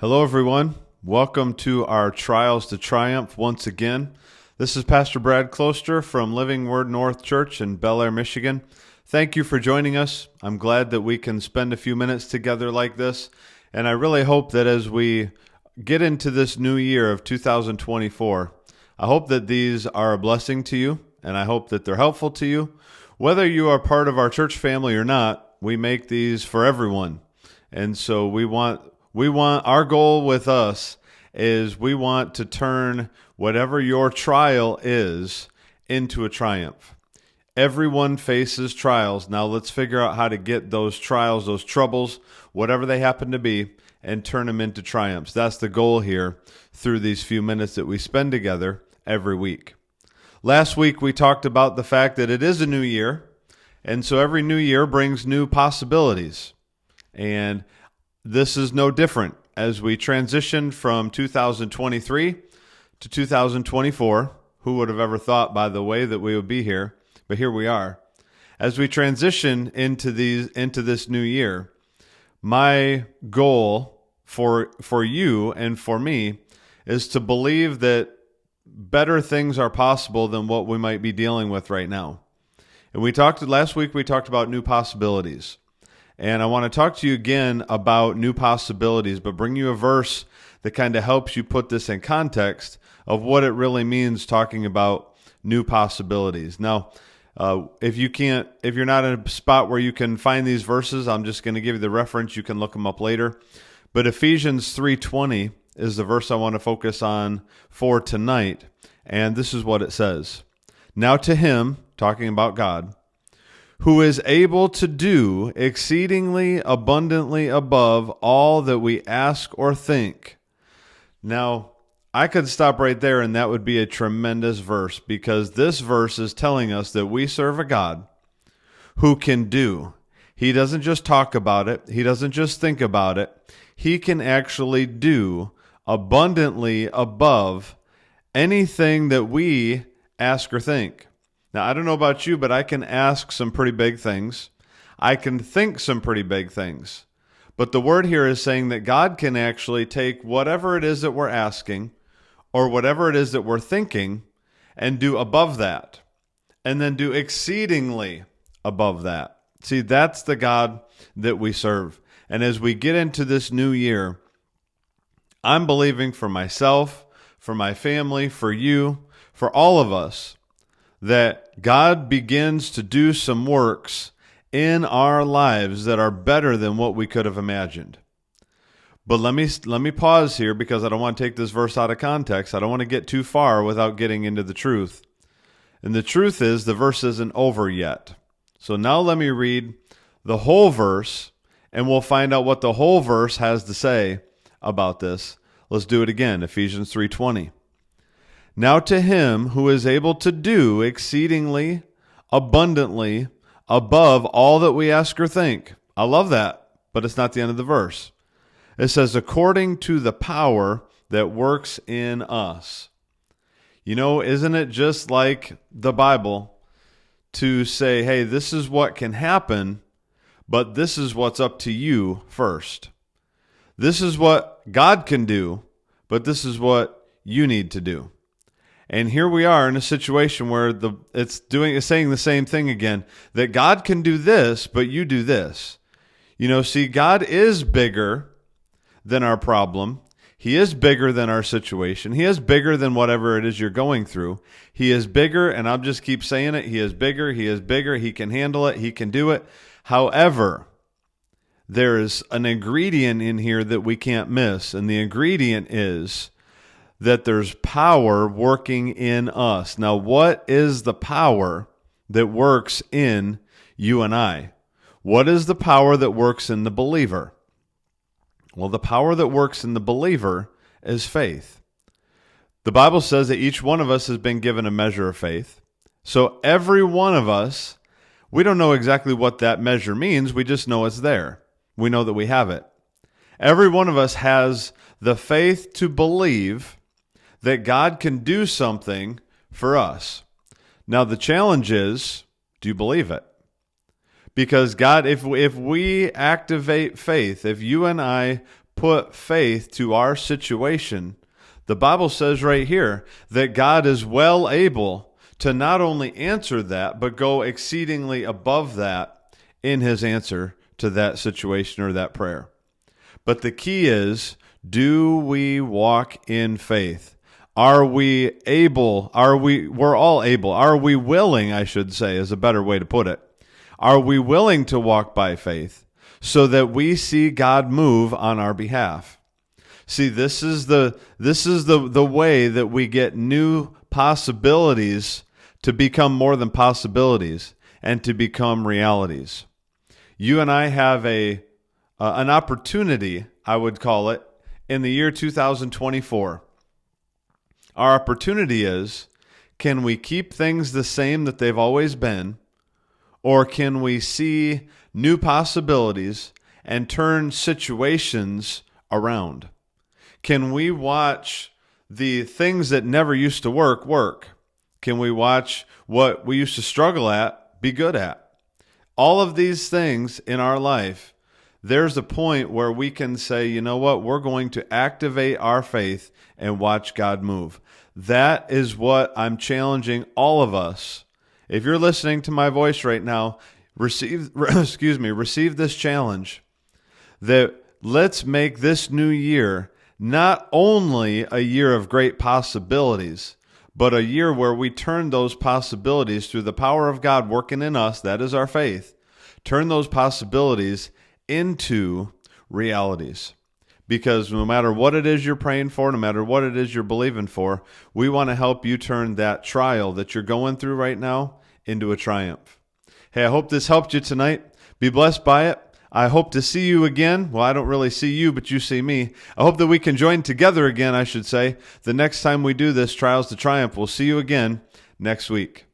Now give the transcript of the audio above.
Hello, everyone. Welcome to our Trials to Triumph once again. This is Pastor Brad Closter from Living Word North Church in Bel Air, Michigan. Thank you for joining us. I'm glad that we can spend a few minutes together like this, and I really hope that as we get into this new year of 2024, I hope that these are a blessing to you, and I hope that they're helpful to you. Whether you are part of our church family or not, we make these for everyone, and so we want our goal with us is we want to turn whatever your trial is into a triumph. Everyone faces trials. Now let's figure out how to get those trials, those troubles, whatever they happen to be, and turn them into triumphs. That's the goal here through these few minutes that we spend together every week. Last week we talked about the fact that it is a new year, and so every new year brings new possibilities. And this is no different as we transition from 2023 to 2024. Who would have ever thought, by the way, that we would be here? But here we are. As we transition into this new year, my goal for you and for me is to believe that better things are possible than what we might be dealing with right now. And last week we talked about new possibilities. And I want to talk to you again about new possibilities, but bring you a verse that kind of helps you put this in context of what it really means talking about new possibilities. Now, if you're not in a spot where you can find these verses, I'm just going to give you the reference. You can look them up later. But Ephesians 3:20 is the verse I want to focus on for tonight. And this is what it says. Now to him, talking about God, who is able to do exceedingly abundantly above all that we ask or think. Now, I could stop right there and that would be a tremendous verse, because this verse is telling us that we serve a God who can do. He doesn't just talk about it. He doesn't just think about it. He can actually do abundantly above anything that we ask or think. Now, I don't know about you, but I can ask some pretty big things. I can think some pretty big things. But the word here is saying that God can actually take whatever it is that we're asking or whatever it is that we're thinking and do above that, and then do exceedingly above that. See, that's the God that we serve. And as we get into this new year, I'm believing for myself, for my family, for you, for all of us, that God begins to do some works in our lives that are better than what we could have imagined. But let me pause here, because I don't want to take this verse out of context. I don't want to get too far without getting into the truth. And the truth is, the verse isn't over yet. So now let me read the whole verse, and we'll find out what the whole verse has to say about this. Let's do it again. Ephesians 3:20. Now to him who is able to do exceedingly abundantly above all that we ask or think. I love that, but it's not the end of the verse. It says, according to the power that works in us. You know, isn't it just like the Bible to say, hey, this is what can happen, but this is what's up to you first. This is what God can do, but this is what you need to do. And here we are in a situation where it's saying the same thing again, that God can do this, but you do this. You know, see, God is bigger than our problem. He is bigger than our situation. He is bigger than whatever it is you're going through. He is bigger, and I'll just keep saying it. He is bigger. He is bigger. He can handle it. He can do it. However, there is an ingredient in here that we can't miss, and the ingredient is that there's power working in us. Now, what is the power that works in you and I? What is the power that works in the believer? Well, the power that works in the believer is faith. The Bible says that each one of us has been given a measure of faith. So every one of us, we don't know exactly what that measure means. We just know it's there. We know that we have it. Every one of us has the faith to believe that God can do something for us. Now, the challenge is, do you believe it? Because God, if we activate faith, if you and I put faith to our situation, the Bible says right here that God is well able to not only answer that, but go exceedingly above that in his answer to that situation or that prayer. But the key is, do we walk in faith? Are we able? We're all able. Are we willing, I should say, is a better way to put it. Are we willing to walk by faith so that we see God move on our behalf? See, this is the way that we get new possibilities to become more than possibilities and to become realities. You and I have an opportunity, I would call it, in the year 2024. Our opportunity is, can we keep things the same that they've always been, or can we see new possibilities and turn situations around? Can we watch the things that never used to work? Can we watch what we used to struggle at be good at? All of these things in our life, there's a point where we can say, you know what, we're going to activate our faith and watch God move. That is what I'm challenging all of us. If you're listening to my voice right now, receive this challenge that let's make this new year not only a year of great possibilities, but a year where we turn those possibilities through the power of God working in us, that is our faith, turn those possibilities into realities. Because no matter what it is you're praying for, no matter what it is you're believing for, we want to help you turn that trial that you're going through right now into a triumph. Hey, I hope this helped you tonight. Be blessed by it. I hope to see you again. Well, I don't really see you, but you see me. I hope that we can join together again, I should say, the next time we do this Trials to Triumph. We'll see you again next week.